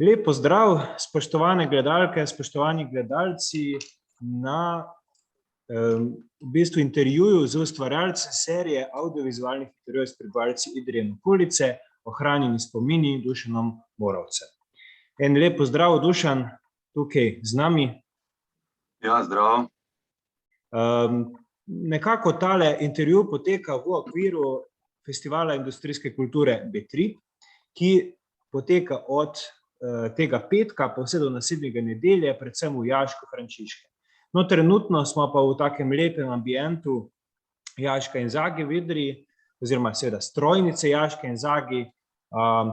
Lep pozdrav, spoštovane gledalke, spoštovani gledalci na v bistvu intervjuju z ustvarjalcem serije audiovizualnih intervjujev s prebivalci Idrije in okolice, Ohranjeni spomini, Dušanom Moravcem. En lep pozdrav, Dušan, tukaj z nami. Ja, zdravo. Nekako tale intervju poteka v okviru Festivala industrijske kulture B3, ki poteka od tega petka pa vse do naslednjega nedelje, predvsem v Jaško-Frančiškem. No, trenutno smo pa v takem lepem ambientu Jaška in Zage v Idriji, oziroma seveda strojnice Jaške in Zagi,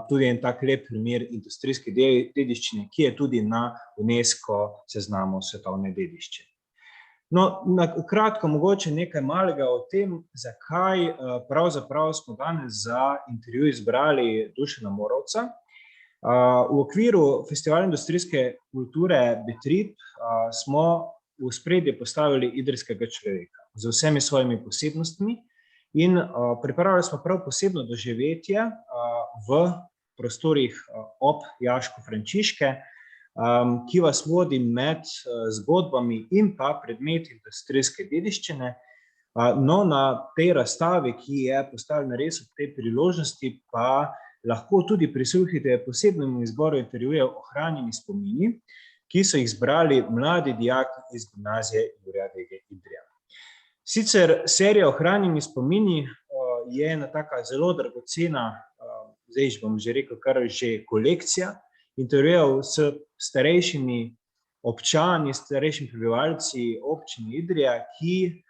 tudi en tak lep primer industrijske dediščine, ki je tudi na UNESCO seznamu svetovne dediščine. No, na kratko mogoče nekaj malega o tem, zakaj pravzaprav smo danes za intervju izbrali Dušana Moravca. V okviru Festivala industrijske kulture B3 smo v ospredje postavili idrijskega človeka z vsemi svojimi posebnostmi in pripravili smo prav posebno doživetje v prostorih ob Jaško-Frančiške, ki vas vodi med zgodbami in pa predmeti industrijske dediščine. No, na tej razstavi, ki je postavljena res ob tej priložnosti, pa lahko tudi prisluhnite posebnemu izboru intervjujev Ohranjeni spomini, ki so jih zbrali mladi dijaki iz gimnazije Jurija Vege Idrija. Sicer serija Ohranjeni spomini je ena taka zelo dragocena, zdaj bom že rekel, kar že kolekcija intervjujev s starejšimi občani, starejšimi prebivalci občine Idrija, ki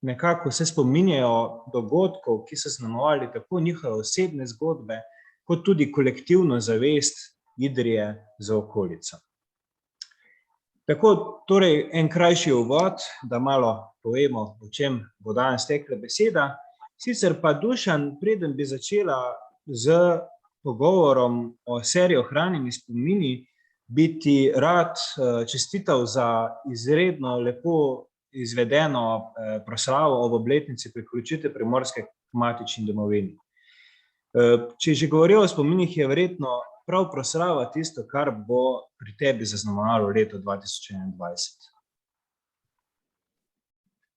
nekako se spominjajo dogodkov, ki so zaznamovali tako njihove osebne zgodbe, kot tudi kolektivno zavest Idrije za okolico. Tako, torej, en krajši uvod, da malo povemo, o čem bo danes tekla beseda. Sicer pa, Dušan, preden bi začela z pogovorom o seriji Ohranjeni spomini, bi ti rad čestital za izredno lepo izvedeno proslavo ob obletnici priključitve Primorske k matični domovini. Če že govorijo o spominih, je verjetno prav proslava tisto, kar bo pri tebi zaznamovalo leto 2021.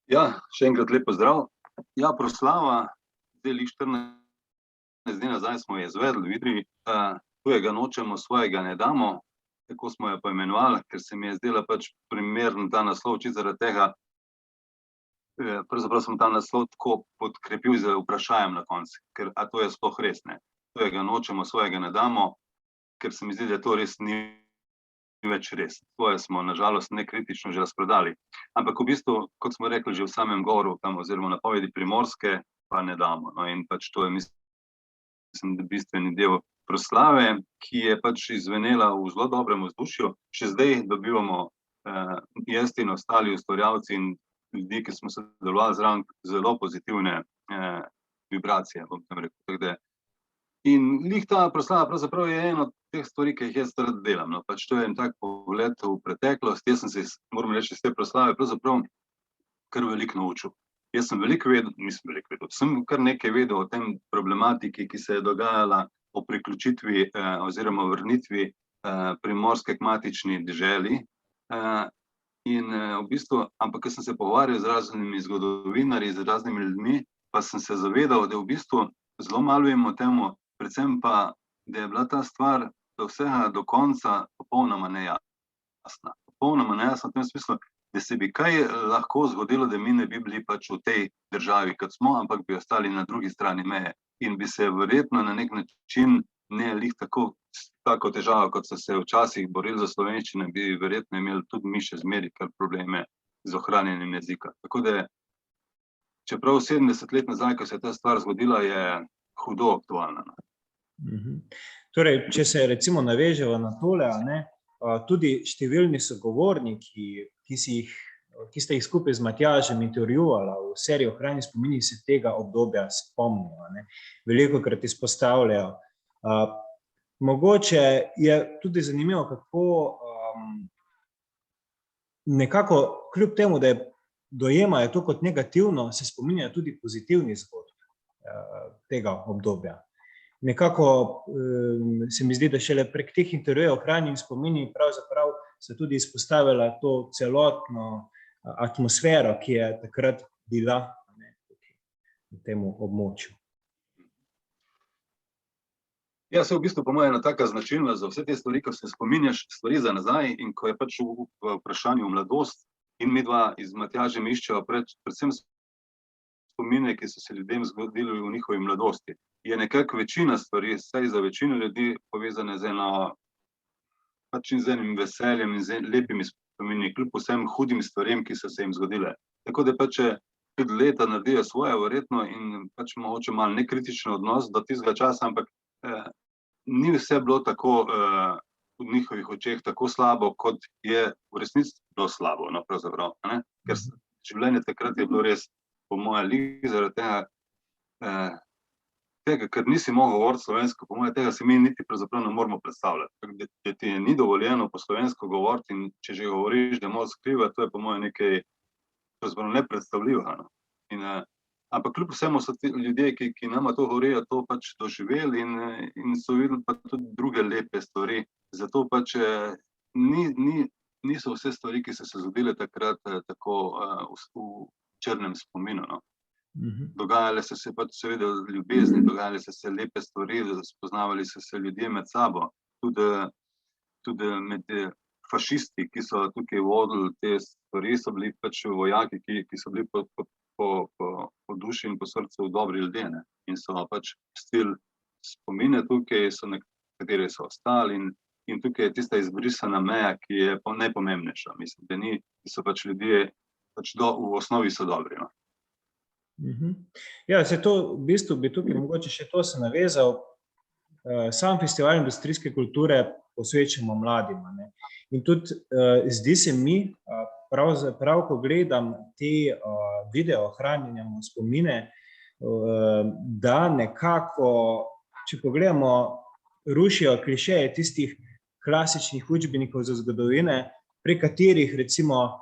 Ja, še enkrat lep pozdrav. Ja, proslava, zdaj 14 dni nazaj smo jo izvedli v Idriji, tujega nočemo, svojega ne damo, tako smo jo poimenovali, ker se mi je zdela pač primeren ta naslov, čisto zaradi tega, pravzaprav sem ta naslov tako podkrepil z vprašajem na koncu, ker a to je sploh res, ne? Tujega nočemo, svojega ne damo, ker se mi zdi, da to res ni več res. Svoje smo na žalost nekritično že razprodali. Ampak v bistvu, kot smo rekli že v samem govoru, tam oziroma napovedi Primorske, pa ne damo. No, in pač to je, mislim, da bistveni del proslave, ki je pač izvenela v zelo dobrem vzdušju. Še zdaj dobivamo jaz in ostali ustvarjalci in ljudi, ki smo sodelovali zraven, zelo pozitivne vibracije, bom tam rekel. In glih ta proslava pravzaprav je ena od teh stvari, ki jih jaz rad delam. No, pač to je en tak pogled v preteklost. Jaz sem se, moram reči, iz te proslave pravzaprav kar veliko naučil. Jaz sem veliko vedel, sem kar nekaj vedel o tem problematiki, ki se je dogajala o priključitvi oziroma vrnitvi Primorske k matični deželi. In v bistvu, ampak ko sem se pogovarjal z raznimi zgodovinarji, z raznimi ljudmi, pa sem se zavedal, da v bistvu zelo malo vemo o temu, predvsem pa, da je bila ta stvar do vsega do konca popolnoma nejasna. Popolnoma nejasna v tem smislu, da se bi kaj lahko zgodilo, da mi ne bi bili pač v tej državi, kot smo, ampak bi ostali na drugi strani meje. In bi se verjetno na nek način ne lih tako težavo, kot so se včasih borili za slovenščino, bi verjetno imeli tudi mi še zmeri kar probleme z ohranjanjem jezika. Tako da, čeprav 70 let nazaj, ko se je ta stvar zgodila, je hudo aktualna. Torej, če se recimo naveževa na tole, tudi številni sogovorniki, ki ste jih skupaj z Matjažem intervjuvala v seriji Ohranjeni spomini, se tega obdobja spomnijo. Velikokrat izpostavljajo. Mogoče je tudi zanimivo, kako nekako, kljub temu, da dojemajo to kot negativno, se spominjajo tudi pozitivnih zgodb tega obdobja. nekako se mi zdi, da šele prek teh intervjujev ohranjeni spomini pravzaprav se tudi izpostavila to celotno atmosfero, ki je takrat bila na tem območju. Ja, se v bistvu po moje ena taka značilnost za vse te stvari, ko se spominjaš stvari za nazaj in ko je pač v vprašanju mladost in midva z Matjažem iščeva predvsem spomine, ki so se ljudem zgodili v njihovi mladosti. Je nekako večina stvari, vsaj za večino ljudi, povezane z enim veseljem in z lepimi spomini, kljub vsem hudim stvarem, ki so se jim zgodile. Tako da pač tudi leta naredijo svoje verjetno in pač mogoče malo nekritičen odnos do tistega časa, ampak ni vse bilo tako v njihovih očeh tako slabo, kot je v resnici bilo slabo, no, pravzaprav, ne? Ker življenje takrat je bilo res, po moje, lig zaradi tega, ker nisi mogel govoriti slovensko, po moje, tega si mi niti pravzaprav ne moramo predstavljati. Da ti ni dovoljeno po slovensko govoriti in če že govoriš, da moraš skrivati, to je po moje nekaj pravzaprav nepredstavljivo, no? Ampak kljub vsemu so ti ljudje, ki nama to govorijo, to pač doživeli in so videli pa tudi druge lepe stvari. Zato pač niso vse stvari, ki so se zgodile takrat tako v črnem spominu, no. Dogajale so se pač seveda ljubezni, dogajale so se lepe stvari, spoznavali so se ljudje med sabo, tudi med fašisti, ki so tukaj vodili te stvari, so bili pač vojaki, ki so bili po duši in po srcu dobri ljudje, ne? In so pač pustili spomine tukaj, nekateri so ostali in tukaj je tista izbrisana meja, ki je najpomembnejša. Mislim, da so pač ljudje v osnovi so dobri, no. Ja, se to, v bistvu bi tukaj mogoče še to se navezal. Sam festival industrijske kulture posvečamo mladim, ne? In tudi zdi se mi, pravzaprav, ko gledam te video ohranjanja spomine, da nekako, če pogledamo, rušijo klišeje tistih klasičnih učbenikov za zgodovine, pri katerih recimo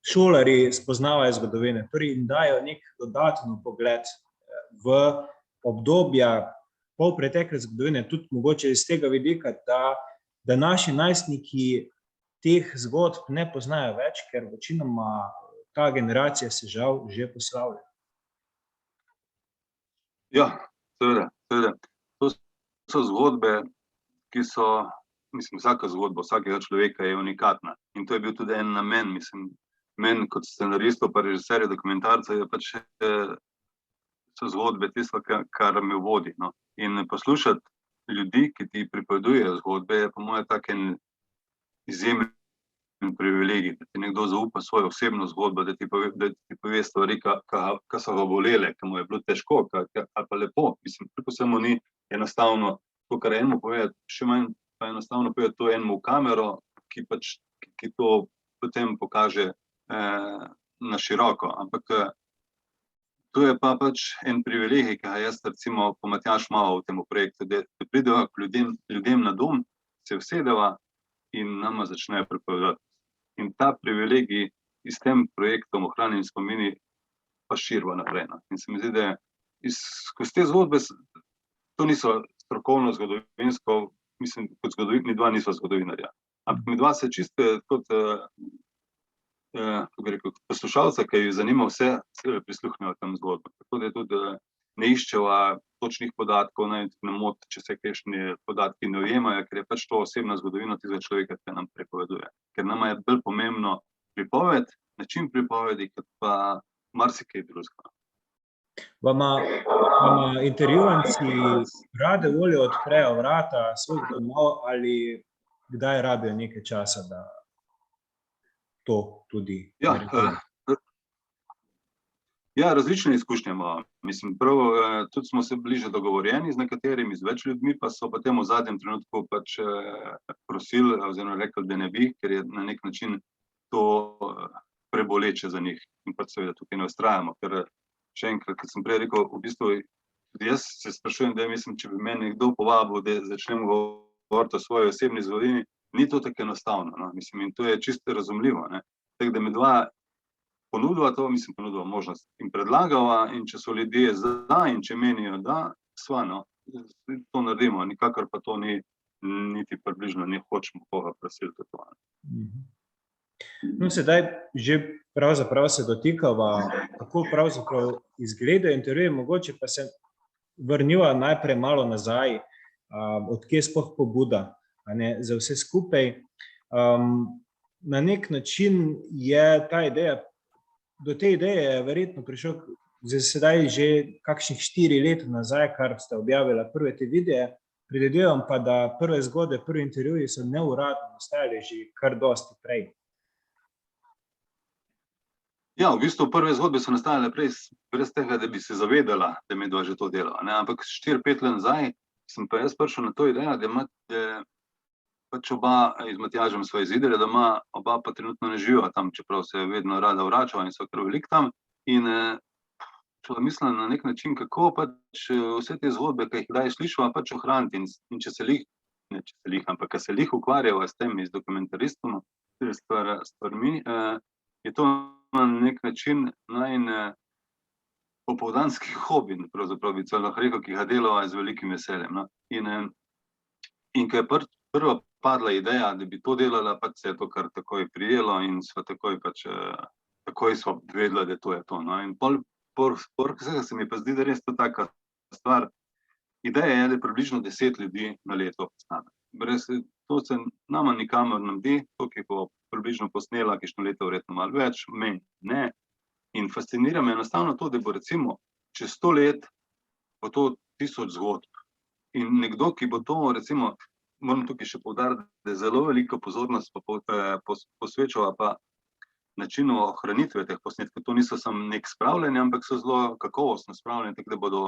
šolarji spoznavajo zgodovine, torej jim dajo nek dodaten pogled v obdobja polpretekle zgodovine, tudi mogoče iz tega vidika, da naši najstniki teh zgodb ne poznajo več, ker večinoma ta generacija se žal že poslavlja. Ja, seveda. To so zgodbe, ki so, mislim, vsaka zgodba vsakega človeka je unikatna. In to je bil tudi en namen, mislim, meni kot scenaristov pa režiserja dokumentarca je pač so zgodbe tisto, kar me vodi, no. In poslušati ljudi, ki ti pripovedujejo zgodbe, je po moje tak en izjemen privilegij, da ti nekdo zaupa svojo osebno zgodbo, da ti pove stvari, ki so ga bolele, ki mu je bilo težko, ali pa lepo. Mislim, preko samo ni enostavno to, kar enemu povedati, še manj pa enostavno povedati to enemu v kamero, ki to potem pokaže na široko. Ampak to je pa pač en privilegij, ki ga jaz recimo po Matjaž malo v tem projektu, da prideva k ljudem na dom, se usedeva in nama začnejo pripovedati. In ta privilegij s tem projektom ohranjeni spomini pa širiva naprej. In se mi zdi, da skozi te zgodbe, to niso strokovno zgodovinsko, mislim, kot midva nisva zgodovinarja. Ampak midva se čisto kot poslušalca, ki jo zanima vse, prisluhnejo tem zgodbam. Tako da tudi ne iščeva točnih podatkov, ne moti, če se kakšni podatki ne ujemajo, ker je pač to osebna zgodovina tistega človeka, ki nam pripoveduje. Ker nama je bolj pomembno pripoved, način pripovedi, kot pa marsikaj drugega. Vama intervjuvanci rade volje odprejo vrata svojih domov ali kdaj rabijo nekaj časa, da to tudi naredijo? Ja, različne izkušnje imamo. Mislim, tudi smo se bliže dogovorjeni z nekaterimi, z več ljudmi, pa so potem v zadnjem trenutku pač prosili oziroma rekli, da ne bi, ker je na nek način to preboleče za njih. In pač seveda tukaj ne vztrajamo, ker še enkrat, kot sem prej rekel, v bistvu jaz se sprašujem, da mislim, če bi meni nekdo povabil, da začnem govoriti o svoji osebni zgodovini, ni to tako enostavno, no? Mislim, in to je čisto razumljivo, ne? Tako da midva ponudila to, mislim, ponudila možnost in predlagala, in če so ljudje za in če menijo, da svano, to naredimo, nikakor pa to ni niti približno, ne hočemo koga prisiliti to. No, sedaj že pravzaprav se dotikava, kako pravzaprav izgledajo intervjuji, mogoče pa se vrniva najprej malo nazaj, odkje sploh pobuda, za vse skupaj. Na nek način je ta ideja, do te ideje je verjetno prišel sedaj že kakšnih 4 let nazaj, kar ste objavila prve te videe, predvidevam pa, da prve zgodbe, prvi intervjuji so neuradno nastajali že kar dosti prej. Ja, v bistvu prve zgodbe so nastajale prej brez tega, da bi se zavedala, da midva že to delava, ne? Ampak 4-5 let nazaj sem pa jaz prišel na to idejo, da pač oba z Matjažem sva izidela, da ima oba pa trenutno ne živiva tam, čeprav se je vedno rada vračala in so kar veliko tam. In mislim na nek način, kako pač vse te zgodbe, ki jih kdaj slišava, pač ohraniti. In če se ampak se lih ukvarjava s tem, z dokumentaristom, stvarmi, je to na nek način popoldanski hobi, pravzaprav bi celo rekel, ki ga delava z velikim veseljem. No? In ko je prva padla ideja, da bi to delala, pač se je to kar takoj prijelo in sva takoj sva vedela, da to je to. No? In vsega se mi pa zdi, da res to taka stvar. Ideja je, da približno 10 ljudi na leto postane. To se nama nikamor nam di, to, ki bo približno posnela, kišno leto verjetno malo več, meni ne. In fascinira me enostavno to, da bo recimo čez 100 let bo to 1000 zgodb. In nekdo, ki bo to recimo, moram tukaj še poudariti, da je zelo veliko pozornost posvečala pa načinu ohranitve teh posnetkov. To niso samo nek spravljanje, ampak so zelo kakovostno spravljanje, tako da bodo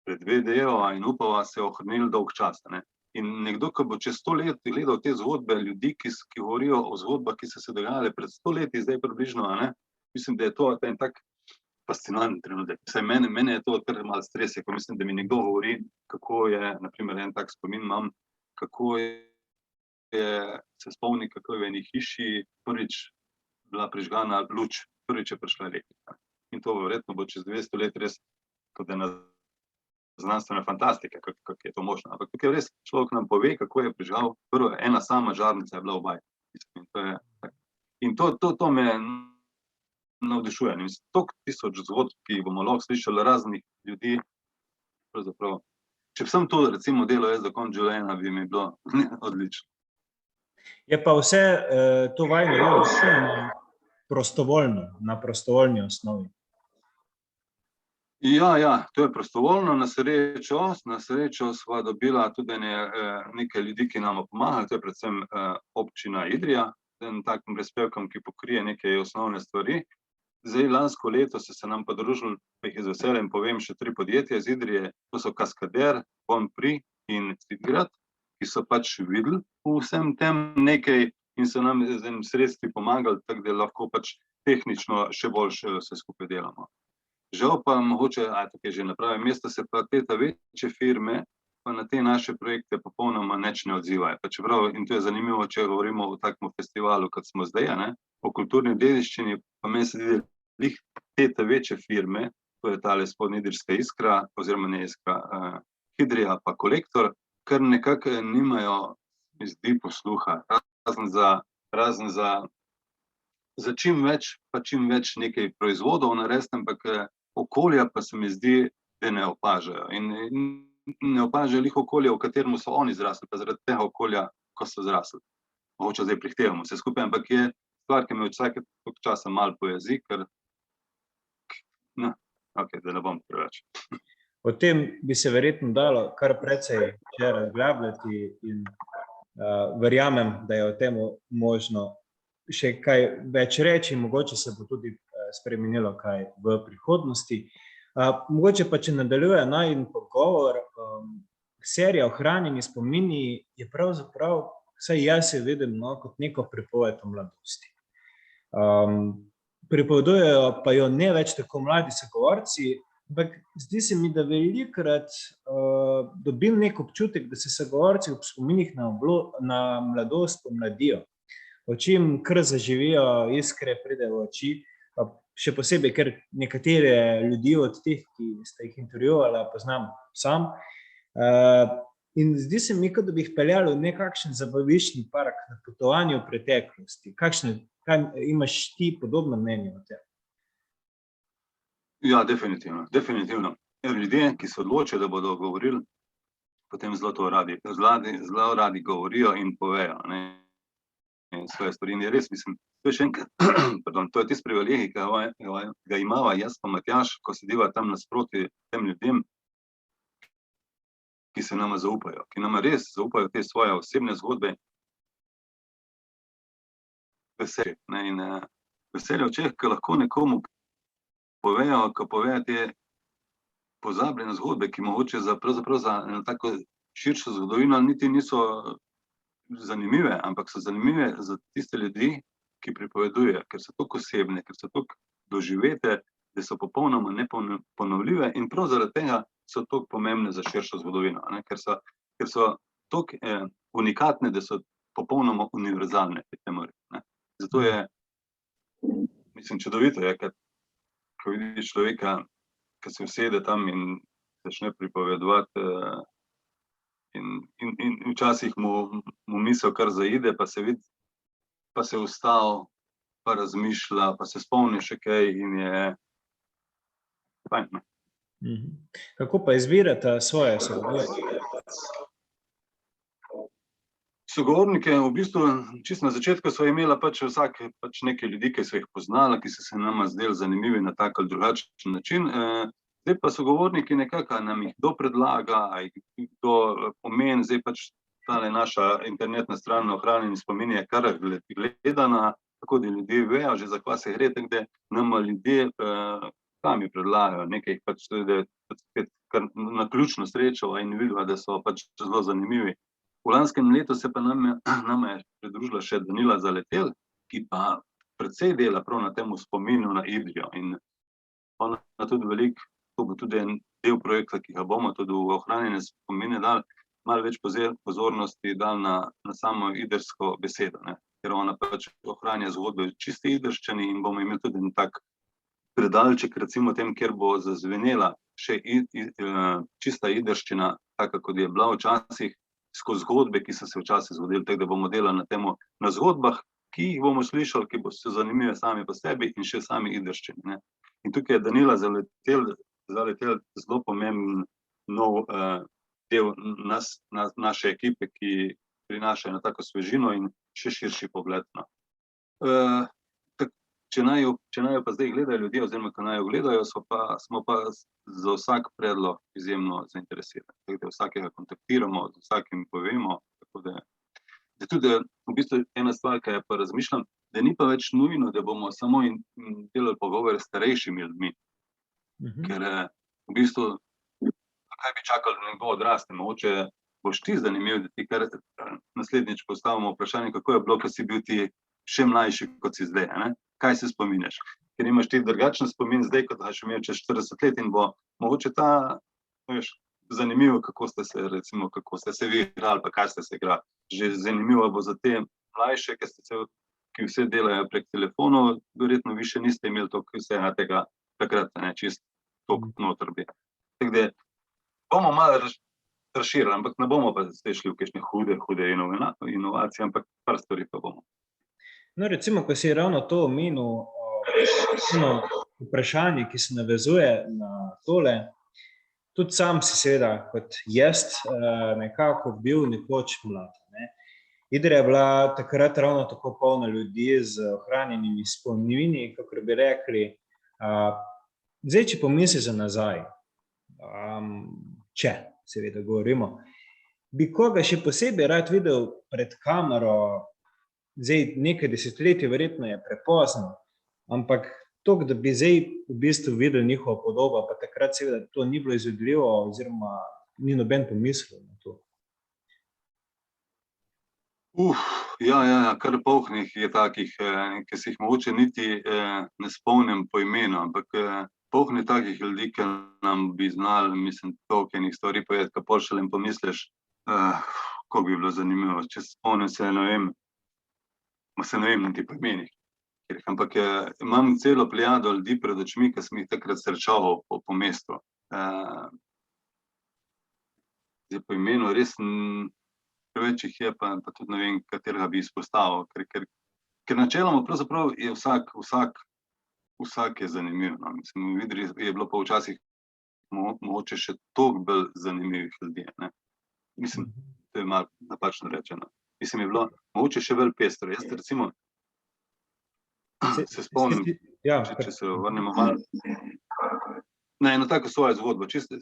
predvidevala in upala se ohranili dolg čas. Ne? In nekdo, ki bo čez 100 let gledal te zgodbe ljudi, ki govorijo o zgodbah, ki so se dogajale pred 100 leti, zdaj približno, ne? Mislim, da je to en tak fascinanten trenutek. Mene je to kar malo stresje, ko mislim, da mi nekdo govori, kako je, naprimer, en tak spomin imam, kako se spomni, kako je v eni hiši prvič bila prižgana luč, prvič je prišla elektrika. In to verjetno bo čez 200 let res kot ena znanstvena fantastika, kako je to možno. Ampak tukaj res človek nam pove, kako je prižgal prvo, ena sama žarnica je bila v bajti. In to me navdušuje. Toliko 1000 zgodb, ki jih bomo lahko slišali raznih ljudi, pravzaprav. Če bi sem to recimo delal jaz do konca življenja, bi mi bilo odlično. Je pa vse to vajno delo prostovoljno, na prostovoljni osnovi. Ja, to je prostovoljno, na srečo sva dobila tudi nekaj ljudi, ki nam pomagajo, to je predvsem občina Idrija, z enim takim prispevkom, ki pokrije neke osnovne stvari. Zdaj, lansko leto so se nam podružili, pa jih z veseljem povem, še 3 podjetja iz Idrije, to so Kaskader, Bonprix in Citgrad, ki so pač videli v vsem tem nekaj in so nam z enim sredstvi pomagali, tako da lahko pač tehnično še boljše vse skupaj delamo. Žal pa mogoče, tukaj že na pravem mestu, se pa te večje firme pa na te naše projekte popolnoma nič ne odzivajo. Pa čeprav, in to je zanimivo, če govorimo o takem festivalu, kot smo zdaj, o kulturni dediščini, pa meni se zdi, da te večje firme, to je tale Spodnjeidrijska Iskra, oziroma ne Iskra, Hidrija pa Kolektor, kar nekako nimajo, mi zdi, posluha, razen za čim več nekaj proizvodov narediti, ampak okolja pa se mi zdi, da ne opažajo. In ne opažajo lih okolja, v katerem so oni zrasli, pa zaradi tega okolja, ko so zrasli. Mogoče zdaj prihtevamo vse skupaj, ampak je stvar, ki me vsake časa malo pojezi, ker da ne bom preveč. O tem bi se verjetno dalo kar precej še razglabljati in verjamem, da je o tem možno še kaj več reči, mogoče se bo tudi spremenilo kaj v prihodnosti. Mogoče pa, če nadaljuje najin pogovor, serija Ohranjeni spomini je pravzaprav, vsaj jaz jo vidim, kot neko pripoved o mladosti. Pripovedujejo pa jo ne več tako mladi sogovorci, ampak zdi se mi, da velikokrat dobim nek občutek, da se sogovorci ob spominih na mladost pomladijo. Očim kar zaživijo, iskre pridejo v oči. pa še posebej, ker nekatere ljudi od teh, ki ste jih intervjuvala, poznam sam. In zdi se mi, kot da bi jih peljali v nekakšen zabaviščni park na potovanju v preteklosti. Kaj imaš ti podobno mnenje o tem? Ja, definitivno. Ljudje, ki se odločijo, da bodo govorili, potem zelo radi govorijo in povejo, ne, svoje stvari. In je res, mislim, to je še enkrat, to je tisti privilegij, ki ga imava jaz pa Matjaž, ko sediva tam nasproti tem ljudem, ki se nama zaupajo, ki nama res zaupajo te svoje osebne zgodbe. Veselje, ne, in veselje v očeh, ki lahko nekomu povejo, ko povejo te pozabljene zgodbe, ki mogoče pravzaprav za eno tako širšo zgodovino niti niso zanimive, ampak so zanimive za tiste ljudi, ki pripovedujejo, ker so toliko osebne, ker so toliko doživete, da so popolnoma neponovljive in prav zaradi tega so toliko pomembne za širšo zgodovino, ne, ker so toliko unikatne, da so popolnoma univerzalne, ne. Zato je, mislim, čudovito je, ko vidiš človeka, ki se usede tam in začne pripovedovati in včasih mu misel kar zaide, pa se vidi, pa se ustavi, pa razmišlja, pa se spomni še kaj in je fajn, ne. Kako pa izbirate svoje sogovornike? Sogovornike v bistvu, čisto na začetku so imela vsak nekaj ljudi, ki so jih poznala, ki so se nama zdeli zanimivi na tak ali drugačen način. Zdaj pa sogovorniki nekako nam jih kdo predlaga, ali kdo pomeni, zdaj tale naša internetna stran Ohranjeni spomini je kar gledana, tako da ljudje vejo že, za kva se gre, tako da nama ljudje sami predlagajo nekaj, da je spet kar naključno srečo in vidiva, da so zelo zanimivi. V lanskem letu se pa nama je pridružila še Danila Zaletel, ki pa precej dela prav na tem spominu na Idrijo. In ona tudi veliko, to bo tudi en del projekta, ki ga bomo tudi v Ohranjene spomine dali, malo več pozornosti dali na samo idrsko besedo, ne. Ker ona ohranja zgodbe v čisti idrščini in bomo imeli tudi en tak predalček, recimo tem, kjer bo zazvenela še čista idrščina, taka kot je bila včasih, skozi zgodbe, ki so se včasih zgodili, tako da bomo delali na temo, na zgodbah, ki jih bomo slišali, ki so zanimive sami po sebi in še sami idrščini, ne. In tukaj je Danila Zaletel zelo pomemben nov del naše ekipe, ki prinaša na tako svežino in še širši pogled, no. Če naj jo pa zdaj gledajo ljudje, oziroma ko naj jo gledajo, smo pa za vsak predlog izjemno zainteresirani. Tako da vsakega kontaktiramo, z vsakim povemo, tako da tudi v bistvu ena stvar, ki je pa razmišljam, da ni pa več nujno, da bomo samo delali pogovore s starejšimi ljudmi. Ker v bistvu, kaj bi čakali, da nekdo odraste, mogoče boš ti zanimiv, da ti kar naslednjič postavimo vprašanje, kako je bilo, ko si bil ti še mlajši, kot si zdaj, ne? Kaj se spominjaš? Ker imaš ti drugačen spomin zdaj, kot ga še imel čez 40 let in bo mogoče zanimivo, kako ste se vi igrali, pa kaj ste se igrali. Že zanimivo bo za te mlajše, ki vse delajo prek telefonov, verjetno vi še niste imeli toliko vsega tega takrat, ne, čisto toliko noter bi. Tako da bomo malo razširili, ampak ne bomo pa zdaj šli v kakšne hude inovacije, ampak par stvari pa bomo. No, recimo, ko si ravno to omenil, vprašanje, ki se navezuje na tole, tudi sam si seveda kot jaz nekako bil nekoč mlad, ne. Idrija je bila takrat ravno tako polna ljudi z ohranjenimi spomini, kakor bi rekli. Zdaj, če pomisliš za nazaj, če seveda govorimo, bi koga še posebej rad videl pred kamero. Zdaj, nekaj desetletij verjetno je prepozno, ampak to, da bi zdaj v bistvu videli njihovo podobo, pa takrat seveda to ni bilo izvedljivo oziroma ni noben pomislil na to. Ja, kar polhnih je takih, ki si jih mogoče niti ne spomnim po imenu, ampak polhnih takih ljudi, ki nam bi znali, mislim, toliko enih stvari povedati, ko pol šele pomisliš, kako bi bilo zanimivo, če spomnim se, ne vem niti po imenih. ampak imam celo plejado ljudi pred očmi, ki sem jih takrat srečaval po mestu. Zdaj po imenu res preveč jih je, pa tudi ne vem, katerega bi izpostavil, ker načeloma pravzaprav je vsak je zanimiv. No. Mislim, v Idriji je bilo pa včasih mogoče še toliko bolj zanimivih ljudi. Ne. Mislim, to je malo napačno rečeno. Mislim, je bilo mogoče še bolj pestro. Jaz recimo se spomnim, če se vrnemo malo na eno tako svojo zgodbo, čisto,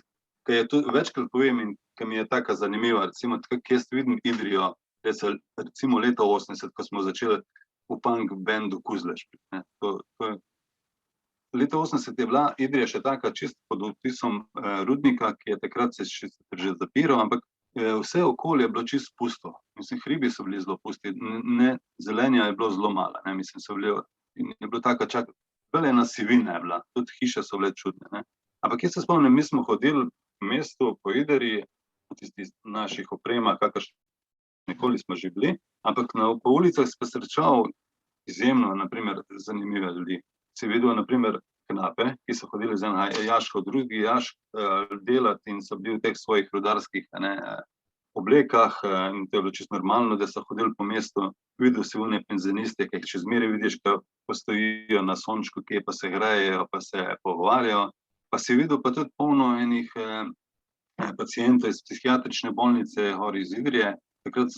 ki je tudi večkrat povem in ki mi je taka zanimiva, recimo, kako jaz vidim Idrijo, recimo leta 80, ko smo začeli v punk bandu Kuzleš. Leta 80 je bila Idrija še taka čisto pod vtisom Rudnika, ki je takrat se že zapiral, ampak vse okolje je bilo čisto pusto. Mislim, hribi so bili zelo pusti, zelenja je bilo zelo malo, ne, mislim, je bilo taka bolj ena sivina je bila, tudi hiše so bile čudne, ne. Ampak jaz se spomnim, mi smo hodili v mestu po Idriji, v tistih naših opremah, nikoli smo že bili, ampak po ulicah se srečal izjemno, naprimer, zanimive ljudi. Si videl, naprimer, knape, ki so hodili z enega jaška v drugi jašk delati in so bili v teh svojih rudarskih oblekah in to je bilo čisto normalno, da so hodili po mestu. Videl si one penzioniste, ki jih še zmeraj vidiš, ko stojijo na sončku, kje pa se grejejo, pa se pogovarjajo. Pa si videl pa tudi polno enih pacientov iz psihiatrične bolnice gor iz Idrije. Takrat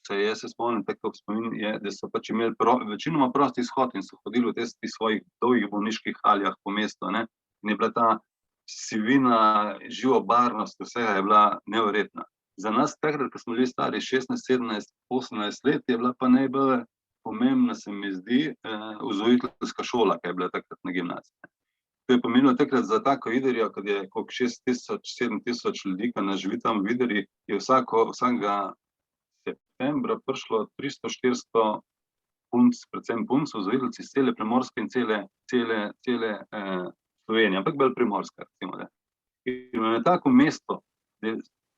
jaz se spomnim, tako spomin je, da so pač imeli večinoma prosti izhod in so hodili v tistih svojih dolgih bolniških haljah po mestu, ne. In je bila ta sivina, živobarnost vsega je bila neverjetna. Za nas takrat, ko smo bili stari 16, 17, 18 let, je bila pa najbolj pomembna, se mi zdi, vzgojiteljska šola, ki je bila takrat na gimnaziji. To je pomenilo takrat za tako Idrijo, kad je koliko 6,000, 7,000 ljudi, ki nas živi tam v Idriji, je vsakega septembra prišlo 300-400 punc, predvsem punc, vzgojiteljci iz cele Primorske in cele Slovenije, ampak bolj Primorska, recimo, da. In na tako mesto, da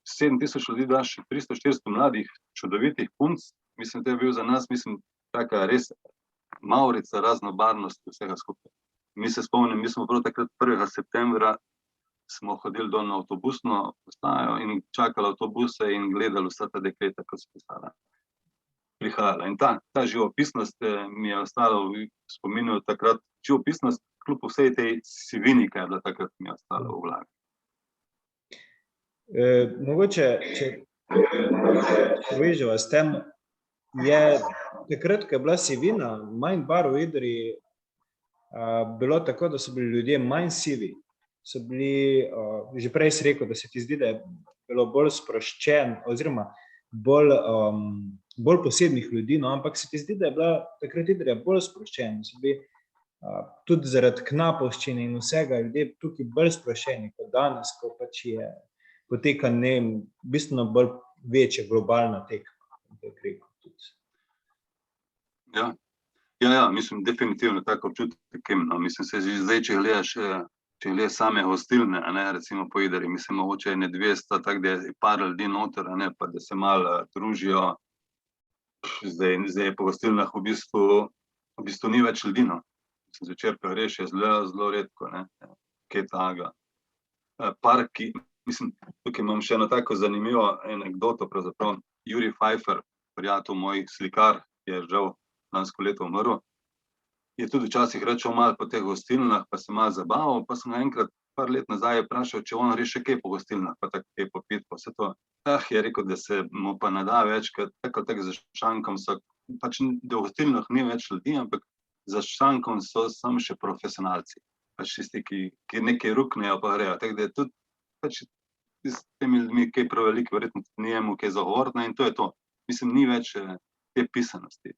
7,000 ljudi daš 300-400 mladih, čudovitih punc, mislim, da je bil za nas, mislim, taka res mavrica raznobarnosti vsega skupaj. Mi se spomnim, mi smo prav takrat 1. septembra smo hodili dol na avtobusno postajo in čakali avtobuse in gledali vsa ta dekleta, ko so prihajala. In ta živopisnost mi je ostala v spominu takrat, živopisnost kljub vsej tej sivini, ki je bila takrat mi je ostala v glavi. Mogoče, če poveževa s tem, je takrat, ko je bila sivina, manj bar v Idriji, bilo tako, da so bili ljudje manj sivi, so bili, že prej si rekel, da se ti zdi, da je bilo bolj sproščen oziroma bolj posebnih ljudi, no, ampak se ti zdi, da je bila takrat Idrija bolj sproščena, so bili tudi zaradi knapovščine in vsega ljudje tukaj bolj sproščeni kot danes, ko pač je poteka bistveno bolj večja globalna tekma, tako rekel tudi. Ja. Ja, mislim, definitivno tako občutek imam. Mislim, se zdaj, če gledaš same gostilne, recimo po Idriji, mislim, mogoče je 200, tako da je par ljudi noter, pa da se malo družijo. Zdaj je po gostilnah v bistvu ni več ljudi, no. Mislim, zvečer, ko greš, je zelo redko, kaj takega. Parki, mislim, tukaj imam še eno tako zanimivo anekdoto, pravzaprav Jurij Pfeiffer, prijatelj moj slikar, ki je žal lansko leto umrl, je tudi včasih rečel malo po teh gostilnah, pa se malo zabaval, pa sem ga enkrat par let nazaj vprašal, če on gre še kaj po gostilnah, pa tako kaj popiti, pa vse to. Je rekel, da se mu pa ne da več, ker tako za šankom so, pač da v gostilnah ni več ljudi, ampak za šankom so samo še profesionalci, pač tisti, ki nekaj ruknejo pa grejo, tako da je tudi pač s temi ljudmi kaj prav veliko, verjetno njemu kaj zagovorno in to je to. Mislim, ni več te pisanosti.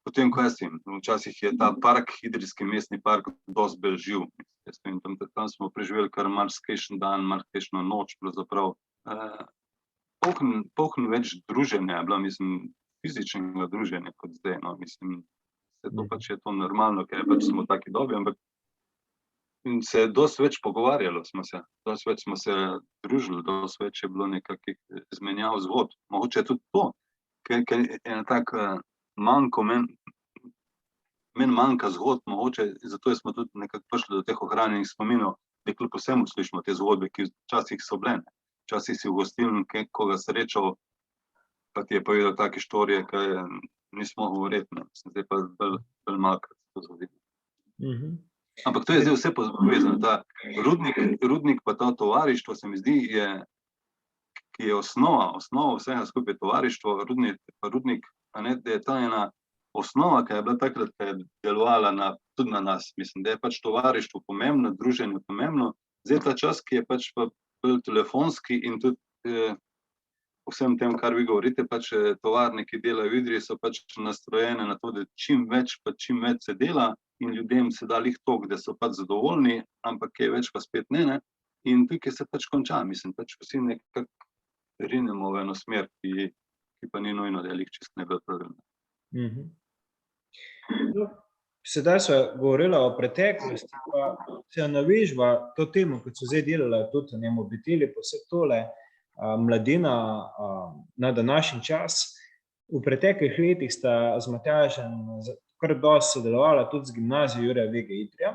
Potem, ko jaz vem, včasih je ta park, Idrijski mestni park, dosti bolj živ. Tam smo preživeli kar marsikajšen dan, marsikajšno noč, pravzaprav. Polno več druženja je bilo, mislim, fizičnega druženja kot zdaj, no, mislim, to pač je to normalno, ker pač smo v taki dobi, ampak se je dosti več pogovarjalo dosti več smo se družili, dosti več je bilo nekakih izmenjav zgodb. Mogoče je tudi to, ker je tak manjko meni manjka zgodb, mogoče, zato smo tudi nekako prišli do teh ohranjenih spominov, da kljub vsemu slišimo te zgodbe, ki včasih so bile. Včasih si v gostilni koga srečal, pa ti je povedal take štorije, ki nismo govoriti, zdaj pa bolj malkrat se to zgodi. Ampak to je zdaj vse povezano. Ta rudnik pa to tovarištvo, se mi zdi, ki je osnova vsega skupaj tovarištvo, rudnik, da je ta ena osnova, ki je bila takrat, ki je delovala tudi na nas. Mislim, da je pač tovarištvo pomembno, druženje pomembno. Zdaj ta čas, ki je pač pa telefonski in tudi vsem tem, kar vi govorite, pač tovarne, ki delajo v Idriji, so pač nastrojene na to, da čim več se dela in ljudem se da lih tok, da so pač zadovoljni, ampak je več pa spet ne. In tukaj se pač konča. Mislim, pač vsi nekako rinemo v eno smer, ki pa ni nujno, da je lih čisto ne bo pravilno. Sedaj so govorila o preteklosti, pa se navežva to temo, kot so zdaj delala tudi na mobiteli, pa vse tole, mladina na današnji čas. V preteklih letih sta z Matjažem kar dosti sodelovala tudi z gimnazijo Jurija Vege Idrija,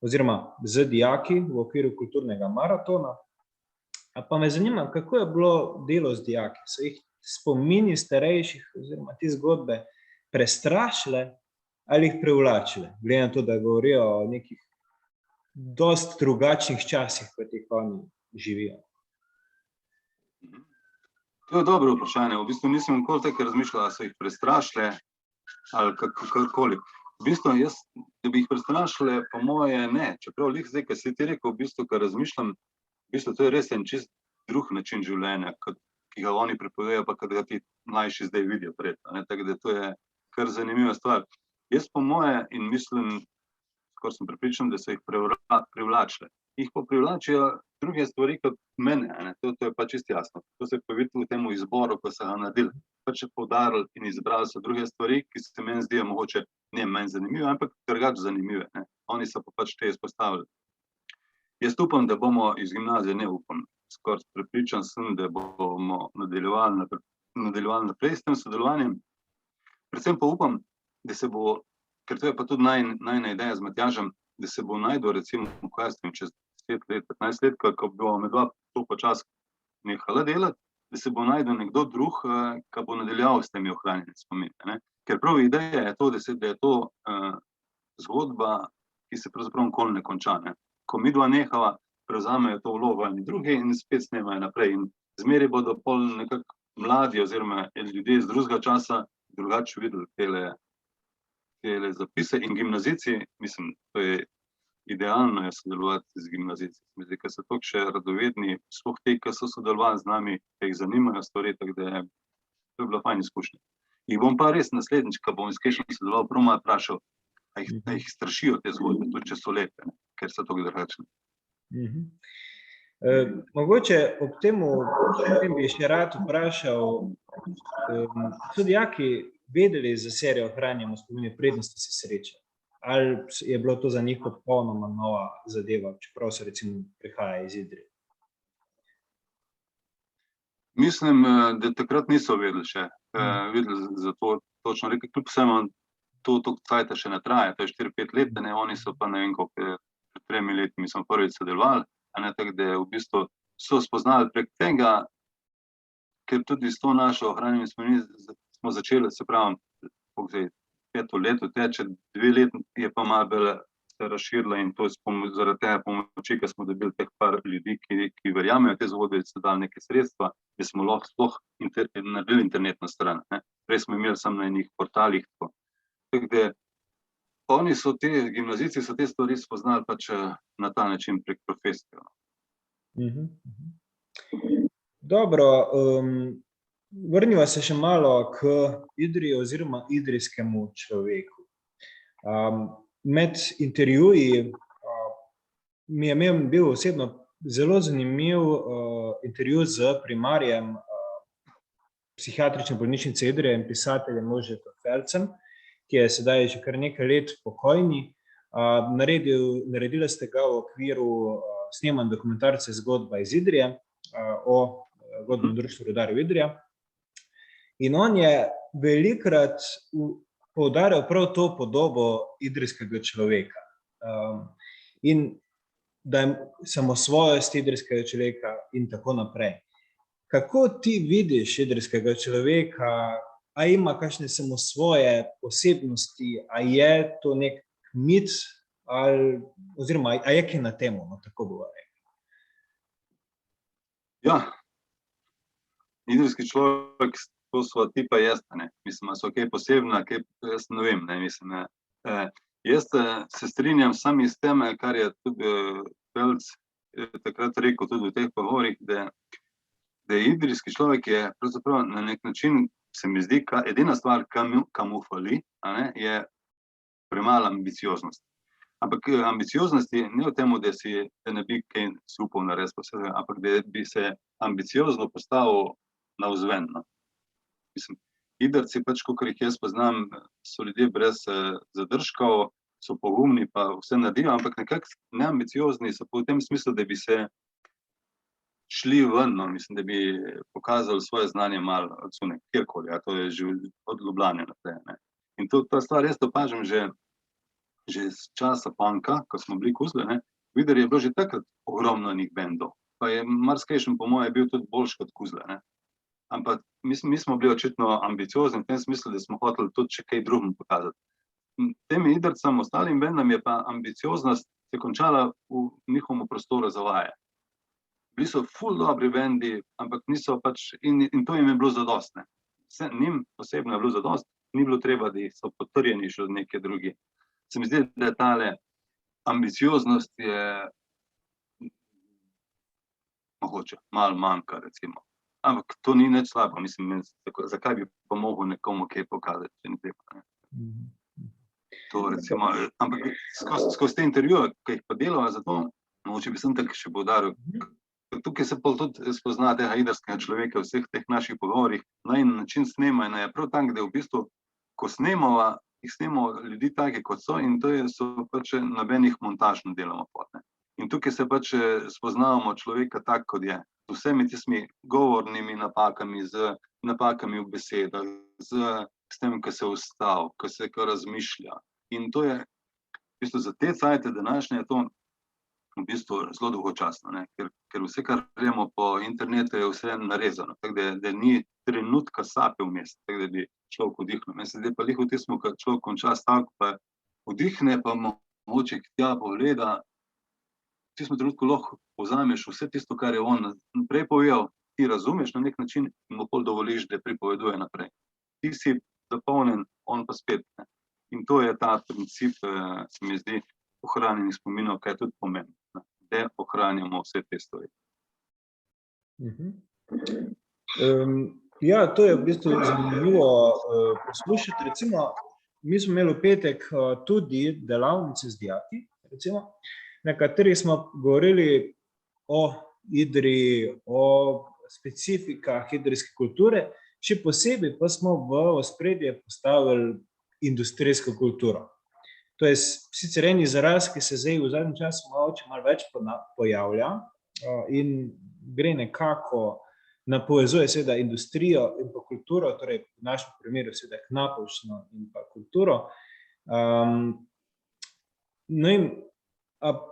oziroma z dijaki v okviru kulturnega maratona. Pa me zanima, kako je bilo delo z dijaki? So jih spomini starejših oziroma te zgodbe prestrašile ali jih privlačile, glede na to, da govorijo o nekih dosti drugačnih časih, kot jih oni živijo? To je dobro vprašanje. V bistvu nisem nikoli tako razmišljala, da so jih prestrašile ali kakorkoli. V bistvu jaz, da bi jih prestrašile, po moje ne. Čeprav lih zdaj, kar si ti rekel, v bistvu, kar razmišljam, v bistvu to je res en čist drug način življenja, ki ga oni pripovedujejo, pa kad ga ti mlajši zdaj vidijo pred. Tako da to je kar zanimiva stvar. Jaz po moje in mislim, skoro sem prepričan, da so jih privlačile. Jih pa privlačijo druge stvari kot mene, to je pa čisto jasno. To se je pa videlo v tem izboru, ko so ga naredili. Pač je poudarili in izbrali so druge stvari, ki se meni zdijo mogoče ne manj zanimive, ampak drugače zanimive. Oni so pa pač te izpostavili. Jaz upam, da bomo iz gimnazije, ne upam, skoraj prepričan sem, da bomo nadaljevali naprej s tem sodelovanjem. Predvsem pa upam, da se bo, ker to je pa tudi najna ideja z Matjažem, da se bo najdel recimo, čez 10 let, 15 let, ko bomo medva to počas nehala delati, da se bo najdel nekdo drug, ki bo nadaljeval s temi ohranjenimi spomini. Ker prav ideja je to, da je to zgodba, ki se pravzaprav nikoli ne konča. Ko midva nehava, prevzamejo to vlogo eni drugi in spet snemajo naprej. In zmeraj bodo pol nekako mladi oziroma ljudje iz drugega časa drugače videli tele zapise in gimnazijci, mislim, to je idealno je sodelovati z gimnazijci. Mislim, ker so toliko še radovedni, sploh te, ki so sodelovali z nami, ki jih zanimajo stvari, tako da to je bila fajn izkušnja. Jih bom pa res naslednjič, ko bom izkešen sodeloval, prav malo vprašal, a jih strašijo te zgodbe, tudi če so lepe, ker so toliko drugačne. Mogoče ob temu bi še rad vprašal, so dijaki vedeli za serijo Ohranjamo spomine, preden ste se srečali? Ali je bilo to za njih popolnoma nova zadeva, čeprav se recimo prihaja iz Idrije? Mislim, da takrat niso vedeli še. Videli za to točno rekel, kljub vsemu to cajta še ne traja, to je 4-5 let, oni so pa ne vem koliko, pred 3 leti mi smo prvič sodelovali, tako da v bistvu so spoznali prek tega, ker tudi s to našo ohranjenimi spomini smo začeli, se pravim, 5 leto teče, 2 leti je pa malo bolj se razširila in to je zaradi tega pomoči, ker smo dobili teh par ljudi, ki verjamejo te zgodbe, da so dali neke sredstva, da smo lahko sploh naredili internetno stran. Prej smo imeli samo na enih portalih. Tako da oni so gimnazijci so te stvari spoznali pač na ta način prek profesije. Dobro, vrniva se še malo k Idriji oziroma idrijskemu človeku. Med intervjuji mi je bil osebno zelo zanimiv intervju z primarjem psihiatrične bolnišnice Idrije in pisateljem Jožetom Felcem, ki je sedaj že kar nekaj let pokojni. Naredili ste ga v okviru snemanja dokumentarca Zgodba iz Idrije o Vodnem društvu rudarjev Idrija. In on je velikokrat poudarjal prav to podobo idrijskega človeka. In da je samosvojost idrijskega človeka in tako naprej. Kako ti vidiš idrijskega človeka? A ima kakšne samosvoje posebnosti? A je to nek mit? Oziroma, a je kaj na temo? No, tako govori. Ja, idrijski človek, to so tipa jaz, ne. Mislim, so kaj posebna, kaj, jaz ne vem, ne, mislim, jaz se strinjam sami s tem, kar je tudi Pelc takrat rekel tudi v teh pogovorih, da je idrijski človek je pravzaprav na nek način, se mi zdi, edina stvar, kamu fali, je premalo ambicioznosti. Ampak ambicioznosti ne v tem, da ne bi kaj upal narediti posebej, ampak da bi se ambiciozno postavil navzven. No. Mislim, idrci, pač, kakor jih jaz poznam, so ljudje brez zadržkov, so pogumni, pa vse naredijo, ampak nekako neambiciozni so pa v tem smislu, da bi se šli ven, no, mislim, da bi pokazali svoje znanje malo odsune, kjerkoli, to je že od Ljubljane naprej. Ne. In ta stvar jaz opažam že z časa punka, ko smo bili Kuzle, ne, v Idriji je bilo že takrat ogromno enih bendov, pa je marsikajšen po moje bil tudi boljši kot Kuzle, ne. Ampak mi smo bili očitno ambiciozni v tem smislu, da smo hoteli tudi še kaj drugim pokazati. Tem idrcem, ostalim bendam je pa ambicioznost se končala v njihovem prostoru za vaje. Bili so ful dobri bendi, ampak niso pač, in to jim je bilo zadost, ne. Njim osebno je bilo zadost, ni bilo treba, da so potrjeni še od neke druge. Se mi zdi, da tale ambicioznost je mogoče, malo manjka, recimo. Ampak to ni nič slabo, mislim, zakaj bi pa mogel nekomu kaj pokazati, če ni treba, ne. To recimo, ampak skozi te intervjuje, ki jih pa delava za to, mogoče bi sem tako še poudaril, tukaj se pa tudi spozna tega idrskega človeka v vseh teh naših pogovorih, najin način snemanja je prav tak, da v bistvu, ko snemava, jih snemamo ljudi take, kot so, in to so pač nobenih montaž ne delamo pot, ne. In tukaj se pač spoznavamo človeka tak, kot je, z vsemi tistimi govornimi napakami, z napakami v besedah, s tem, ko se ustavi, ko razmišlja. In to je, v bistvu, za te cajte današnje je to v bistvu zelo dolgočasno, ne, ker vse, kar gremo po internetu, je vse narezano, tako da ni trenutka sape vmes, tako da bi človek vdihnil. Meni se zdi pa lih v tistem, ko človek konča stavek, pa vdihne, pa mogoče tja pogleda, v tistem trenutku lahko povzameš vse tisto, kar je on prej povedal, ti razumeš na nek način in mu pol dovoliš, da pripoveduje naprej. Ti si zapolnjen, on pa spet, ne. In to je ta princip, se mi zdi, ohranjenih spominov, kaj je tudi pomembno, da ohranjamo vse te stvari. Ja, to je v bistvu zanimivo poslušati. Recimo, mi smo imeli v petek tudi delavnice z dijaki, recimo, na katerih smo govorili o Idriji, o specifikah idrijske kulture, še posebej pa smo v ospredje postavili industrijsko kulturo. To je sicer en izraz, ki se zdaj v zadnjem času malo več pojavlja in gre nekako, napovezuje seveda industrijo in pa kulturo, torej v našem primeru seveda knapovščino in pa kulturo. No in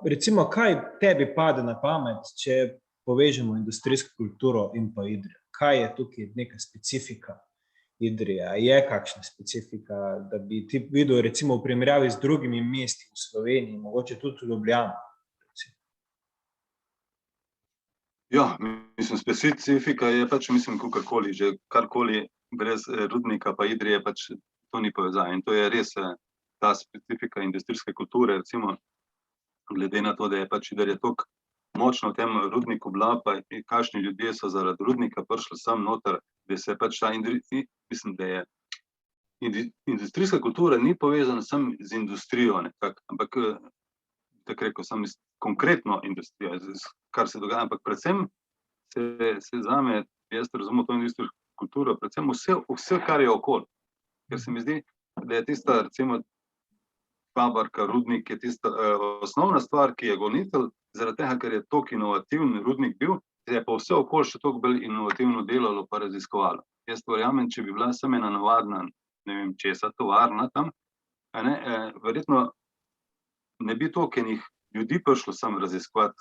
recimo, kaj tebi pade na pamet, če povežemo industrijsko kulturo in pa Idrijo? Kaj je tukaj neka specifika Idrije? Je kakšna specifika, da bi ti videl recimo v primerjavi z drugimi mesti v Sloveniji, mogoče tudi v Ljubljani? Ja, mislim, specifika je pač, mislim, kakorkoli, že karkoli brez rudnika pa Idrije, pač to ni povezava. In to je res ta specifika industrijske kulture, recimo, glede na to, da je pač Idrija toliko močno v tem rudniku bila, pa kakšni ljudje so zaradi rudnika prišli sem noter, da se pač ta mislim, da je industrijska kultura ni povezana samo z industrijo nekako, ampak tako rekel, samo konkretno industrijo, kar se dogaja, ampak predvsem se zame, jaz razumem to industrijsko kulturo, predvsem vse, kar je okoli. Ker se mi zdi, da je tista, recimo, fabrika, rudnik je tista osnovna stvar, ki je gonitelj, zaradi tega, ker je toliko inovativen rudnik bil, je pa vse okoli še toliko bolj inovativno delalo pa raziskovalo. Jaz verjamem, če bi bila samo ena navadna ne vem česa, tovarna tam, verjetno ne bi toliko enih ljudi prišlo sem raziskovati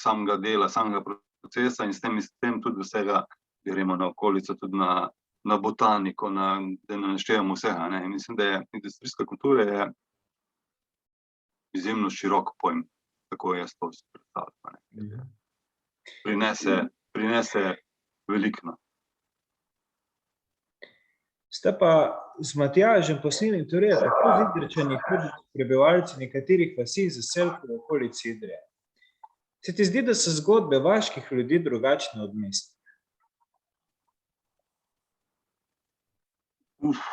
samega dela, samega procesa in s tem tudi vsega, gremo na okolico, tudi na botaniko, da ne naštevamo vsega. In mislim, da je industrijska kultura je izjemno širok pojem, tako jaz to predstavljam. Prinese veliko. Ste pa z Matjažem posneli intervjuje tako z Idrijčani, kot prebivalci nekaterih vasi in zaselkov v okolici Idrije. Se ti zdi, da so zgodbe vaških ljudi drugačne od mest?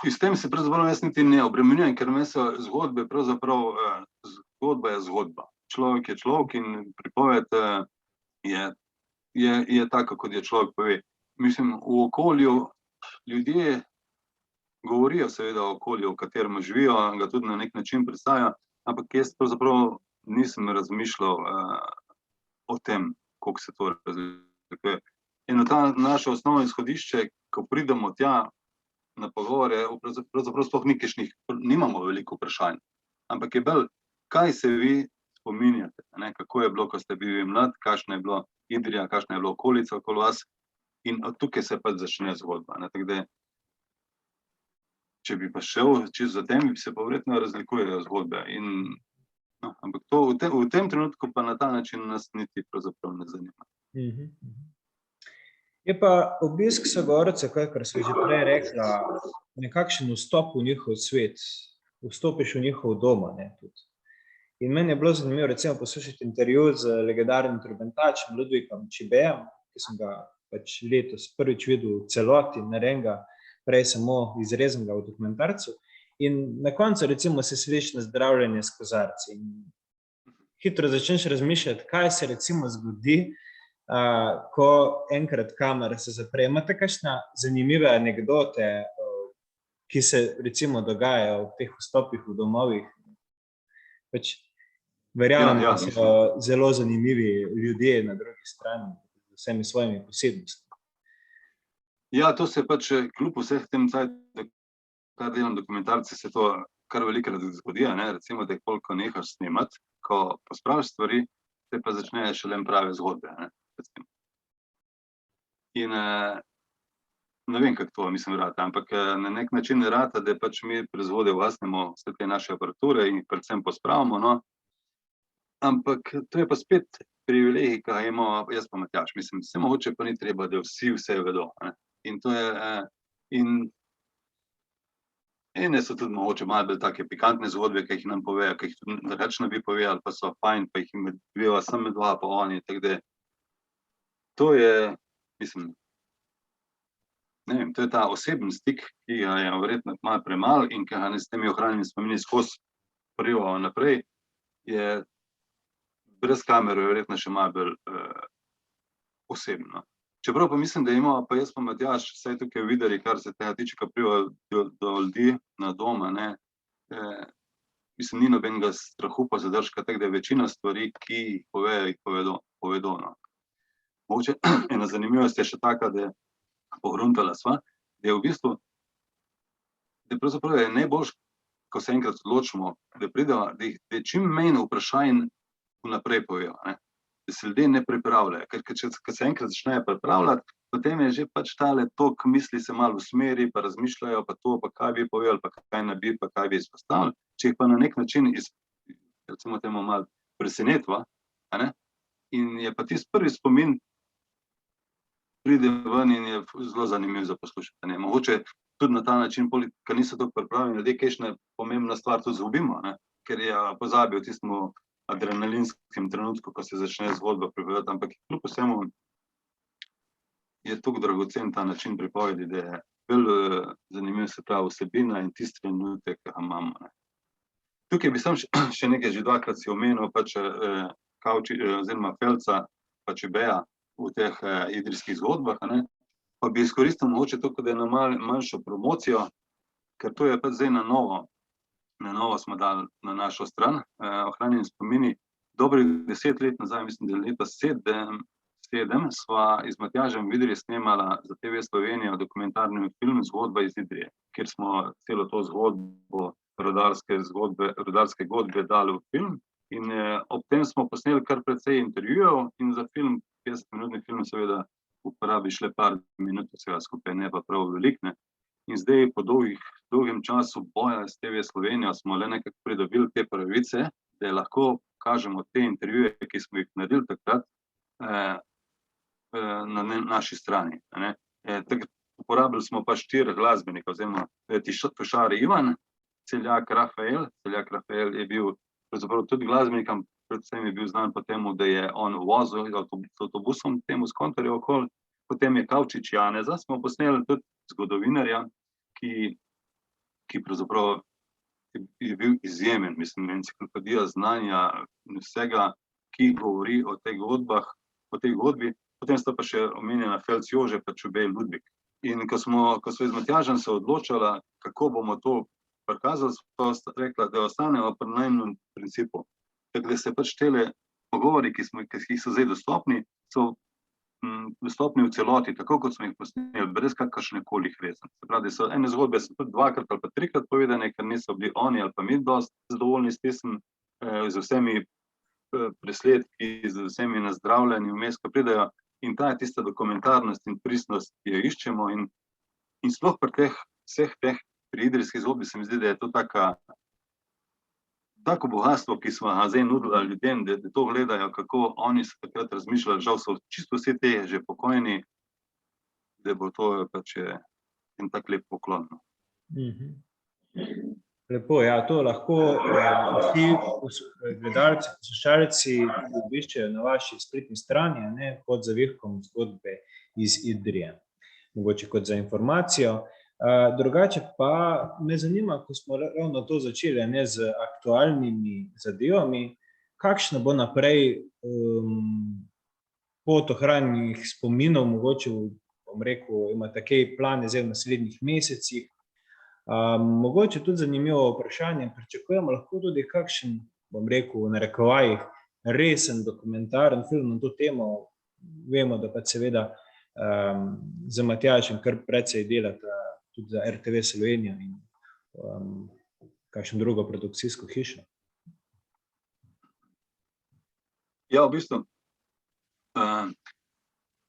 S tem se pravzaprav jaz niti ne obremenjujem, ker me so zgodbe pravzaprav, zgodba je zgodba. Človek je človek in pripoved je taka, kot je človek pove. Mislim, v okolju ljudje govorijo seveda o okolju, v katerem živijo, ga tudi na nek način predstavljajo, ampak jaz pravzaprav nisem razmišljal o tem, kako se to razlikuje. In ta naše osnovno izhodišče, ko pridemo tja na pogovore, pravzaprav sploh nimamo veliko vprašanj, ampak je bolj, kaj se vi spominjate, kako je bilo, ko ste bili mlad, kakšna je bilo Idrija, kakšna je bila okolica okoli vas, in od tukaj se pač začne zgodba. Tako da, če bi pa šel čisto za tem, bi se pa verjetno razlikujejo zgodbe. Ampak to v tem trenutku pa na ta način nas niti pravzaprav ne zanima. Je pa obisk sogovorcev, kakor sem že prej rekla, nekakšen vstop v njihov svet, vstopiš v njihov dom. In meni je bilo zanimivo recimo poslušati intervju z legendarnim trobentačem Ludvikom Čibejem, ki sem ga pač letos prvič videl v celoti, narejenega, prej samo izreznega v dokumentarcu. In na koncu recimo se sliši na zdravljenje s kozarci. In hitro začneš razmišljati, kaj se recimo zgodi, ko enkrat kamera se zapre. Imate kakšne zanimive anekdote, ki se recimo dogajajo v teh vstopih v domovih? Pač verjamem, da so zelo zanimivi ljudje na drugi strani, z vsemi svojimi posebnostmi. Ja, to se pač kljub vseh tem kar delam dokumentarce, se to kar velikrat zgodi, recimo, da koliko nehaš snemati, ko pospraviš stvari, te pa začnejo šele prave zgodbe. In ne vem, kako to mislim rata, ampak na nek način rata, da pač mi proizvode vlastnemo vse te naše aparature in predvsem pospravimo, ampak to je pa spet privilegij, ki imamo jaz pa Matjaž. Mislim, vse mogoče pa ni treba, da vsi vse vedo. In to je, ene so tudi mogoče malo bolj take pikantne zgodbe, ki jih nam povejo, ki jih tudi drugače ne bi povedali, pa so fajn, pa jih dveva sem med dva, pa oni, tako da to je, mislim, ne vem, to je ta oseben stik, ki ga je verjetno malo premalo in ki ga s temi ohranjenimi spomini skozi privalo naprej, je brez kamere verjetno še malo bolj osebno. Čeprav pa mislim, da imamo, pa jaz pa Matjaž, vsaj tukaj videli, kar se tega tiče, ko privajo do ljudi na doma, mislim, ni nobenega strahu pa zadržka, tako da je večina stvari, ki jih povedo. Mogoče ena zanimivost je še taka, da pogruntala sva, da je v bistvu, da pravzaprav je najboljš, ko se enkrat odločimo, da prideva, da čim manj vprašanj vnaprej povejo, da se ljudje ne pripravljajo, ker ko se enkrat začnejo pripravljati, potem je že pač tale tok misli se malo usmeri, pa razmišljajo, pa to, pa kaj bi povedali, pa kaj ne bi, pa kaj bi izpostavili. Če jih pa na nek način, recimo temu malo presenetva, in je pa tisti prvi spomin, pride ven in je zelo zanimiv za poslušati. Mogoče tudi na ta način, ker niso tako pripravljeni, ljudje kakšna pomembna stvar tudi izgubimo, ker je pozabil tistemu adrenalinskem trenutku, ko se začne zgodba pripovedati, ampak kljub vsemu je tako dragocen ta način pripovedi, da je bolj zanimiv, se pravi vsebina in tisti trenutek, ki ga imamo. Tukaj bi sam še nekaj že dvakrat si omenil, pač oziroma Felca pa Čibeja v teh idrijskih zgodbah, pa bi izkoristil mogoče to, da je na manjšo promocijo, ker to je pač zdaj na novo smo dali na našo stran, ohranjeni spomini. Dobrih 10 let nazaj, mislim, da leta 2007 sva z Matjažem Vidri snemala za TV Slovenijo dokumentarni film Zgodba iz Idrije, kjer smo celo to zgodbo, rudarske godbe dali v film. In ob tem smo posneli kar precej intervjujev in za film, 50-minutni film, seveda uporabiš le par minut vsega skupaj, ne pa prav veliko. In zdaj po dolgem času boja s TV Slovenijo smo le nekako pridobili te pravice, da lahko kažemo te intervjuje, ki smo jih naredili takrat na naši strani. Uporabili smo pa 4 glasbenike, oziroma Tušar Ivan, Celjak Rafael. Celjak Rafael je bil pravzaprav tudi glasbenik, predvsem je bil znan po temu, da je on vozil z avtobusom temu s kontorja okoli. Potem je Kavčič Janeza, smo posneli tudi zgodovinarja, ki pravzaprav je bil izjemen, mislim, enciklopedija znanja vsega, ki govori o teh godbi. Potem sta pa še omenjena Felc Jože pa Čubej Ludvik. In ko smo z Matjažem se odločala, kako bomo to prikazali, smo rekla, da ostanemo pri najmenjem principu. Da se pač tele pogovori, ki so zdaj dostopni, so dostopni v celoti, tako kot smo jih posneli, brez kakršnekoli rezen. Se pravi, so ene zgodbe so tudi 2-krat ali pa 3-krat povedane, ker niso bili oni ali pa mi dosti zadovoljni s tem, z vsemi presledki, z vsemi nazdravljanji vmes, ko pridejo. In ta je tista dokumentarnost in pristnost, ki jo iščemo. In sploh pri vseh teh pri idrijskih zgodbi se mi zdi, da je to tako bogatstvo, ki smo ga zdaj nudili ljudem, da to gledajo, kako oni so takrat razmišljali, žal so čisto vsi te že pokojni, da bo to pač en tak lep poklon. Lepo, ja, to lahko vsi gledalci, poslušalci obiščejo na vaši spletni strani, pod zavihkom zgodbe iz Idrije. Mogoče kot za informacijo. Drugače pa me zanima, ko smo ravno to začeli, z aktualnimi zadevami, kakšno bo naprej pot ohranjenih spominov, mogoče, bom rekel, imate kaj plane zdaj v naslednjih mesecih. Mogoče tudi zanimivo vprašanje, pričakujemo lahko tudi kakšen, bom rekel, v narekovajih, resen dokumentaren film na to temo. Vemo, da pa seveda z Matjažem kar precej delata tudi za RTV Slovenijo in kakšno drugo produkcijsko hišo. Ja, v bistvu,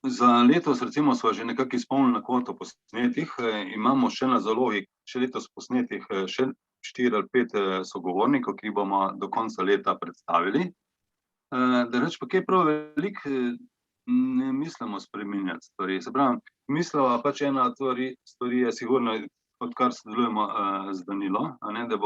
za letos recimo smo že nekako izpolnili kvoto posnetih, imamo še na zalogi, še letos posnetih še 4 ali 5 sogovornikov, ki bomo do konca leta predstavili. Da reč pa kaj prav veliko ne mislimo spreminjati stvari. Se pravi, mislila pač ena stvari je sigurno, odkar sodelujemo z Danilo, da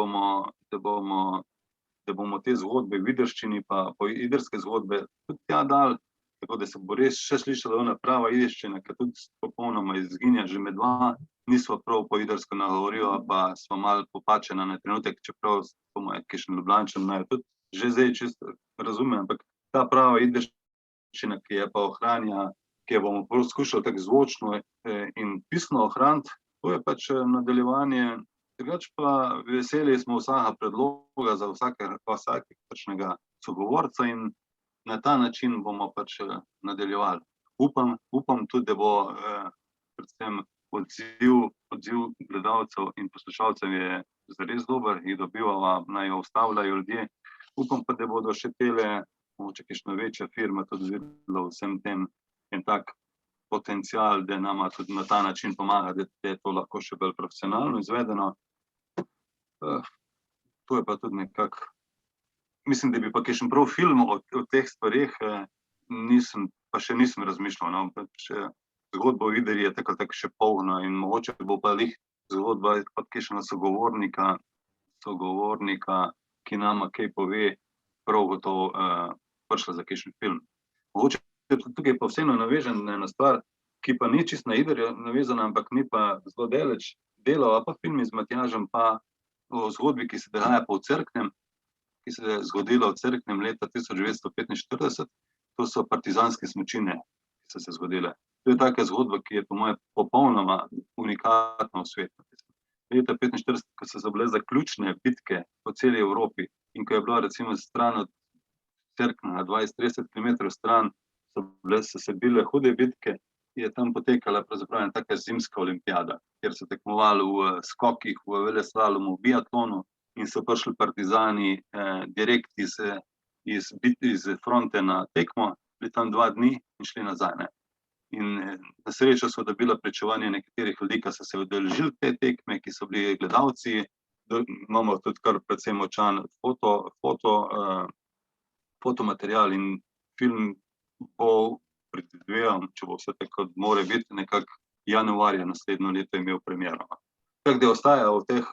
bomo te zgodbe v idrščini pa po idrske zgodbe tudi tja dali, tako da se bo res še slišala ona prava idrščina, ki tudi popolnoma izginja že med dva, nismo prav po idrsko nagovorijo, pa smo malo popačena na trenutek, čeprav bomo kakšen Ljubljančan tudi že zdaj čisto razumem, ampak ta prava idrščina, ki je pa ohranja, ki jo bomo poskušali tako zvočno in pisno ohraniti, to je pač nadaljevanje. Drugače pa veseli smo vsakega predloga za vsakega sogovorca in na ta način bomo pač nadaljevali. Upam tudi, da bo predvsem odziv gledalcev in poslušalcev je zares dober, jih dobivava, naj jo ustavljajo ljudje. Upam pa, da bodo še tele, mogoče kakšna večja firma tudi videla vsem tem en tak potencial, da nama tudi na ta način pomaga, da je to lahko še bolj profesionalno izvedeno. To je pa tudi nekako, mislim, da bi pa kakšen prav film o teh stvareh pa še nisem razmišljal. Zgodba o Idriji je tako še polna in mogoče bo pa zgodba od kakšnega sogovornika, ki nama kaj pove, prav gotovo prišla za kakšen film. Mogoče tukaj pa vseeno navežem na eno stvar, ki pa ni čisto na Idrijo navezana, ampak ni pa zelo daleč. Delava pa film z Matjažem pa o zgodbi, ki se dogaja pa v Cerknem, ki se je zgodila v Cerknem leta 1945. To so partizanske smučine, ki so se zgodile. To je taka zgodba, ki je po moje popolnoma unikatna v svetu. Leta 1945, ko so bile zaključne bitke po celi Evropi in ko je bila recimo stran od Cerkna 20-30 km stran, so se bile hude bitke, je tam potekala pravzaprav ena taka zimska olimpijada, kjer so tekmovali v skokih, v veleslalomu, v biatlonu in so prišli partizani direkt iz fronte na tekmo, bili tam 2 dni in šli nazaj. Ne. In na srečo so dobila pričevanje nekaterih ljudi, ki so se udeležili te tekme, ki so bili gledalci. Imamo tudi kar predvsem močan fotomaterial in film bo, predvidevam, če bo vse tako more biti, nekako januarja naslednjo leto imel premiero. Tako da ostaja v teh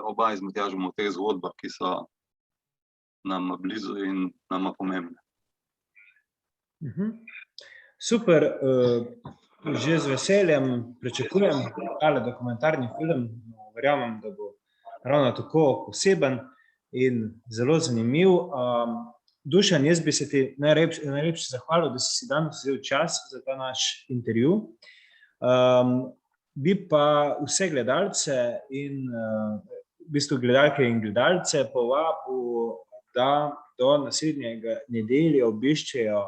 oba iz Matjažem v teh zgodbah, ki so nam blizu in nama pomembne. Super, že z veseljem pričakujem tale dokumentarni film. Verjamem, da bo ravno tako poseben in zelo zanimiv. Dušan, jaz bi se ti najlepše zahvalil, da si danes vzel čas za ta naš intervju. Bi pa vse gledalce in v bistvu gledalke in gledalce povabil, da do naslednjega nedelje obiščejo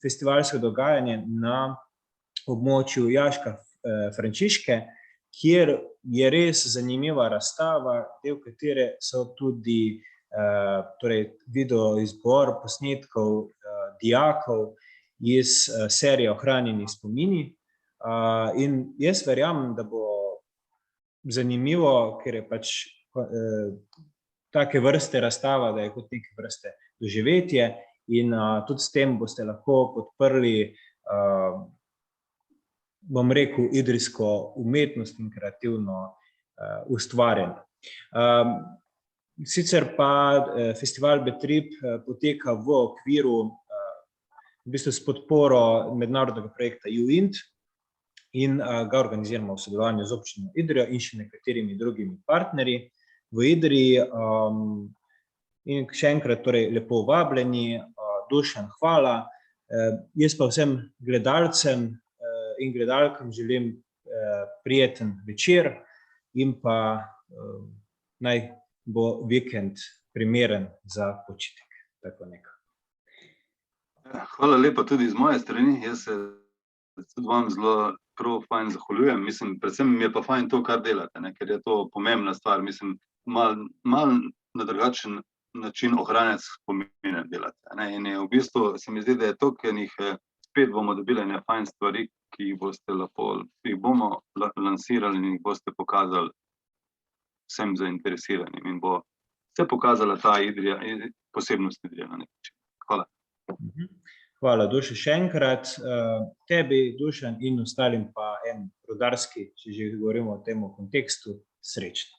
festivalsko dogajanje na območju Jaška Frančiške, kjer je res zanimiva razstava, del katere so tudi video izbor posnetkov dijakov iz serije Ohranjeni spomini. In jaz verjamem, da bo zanimivo, ker je pač take vrste razstava, da je kot neke vrste doživetje in tudi s tem boste lahko podprli, bom rekel, idrijsko umetnost in kreativno ustvarjanje. Sicer pa festival Betrip poteka v okviru, v bistvu s podporo mednarodnega projekta UINT in ga organiziramo v sodelovanju z občino Idrija in še nekaterimi drugimi partnerji v Idriji. In še enkrat torej lepo vabljeni, Dušan, hvala. Jaz pa vsem gledalcem in gledalkam želim prijeten večer in pa naj bo vikend primeren za počitek. Tako nekaj. Hvala lepa tudi z moje strani. Jaz se tudi vam zelo prav fajn zahvaljujem. Mislim, predvsem mi je pa fajn to, kar delate, ne, ker je to pomembna stvar. Mislim, malo na drugačen način ohranjati spomine delate. Ne, in je v bistvu se mi zdi, da je to, ker jih spet bomo dobili ene fajn stvari, ki jih bomo lansirali in jih boste pokazali vsem zainteresiranim in bo se pokazala ta Idrija, posebnost Idrije na nek način. Hvala. Hvala, Dušan, še enkrat. Tebi, Dušan, in ostalim pa en rudarski, če že govorimo o tem kontekstu, srečno.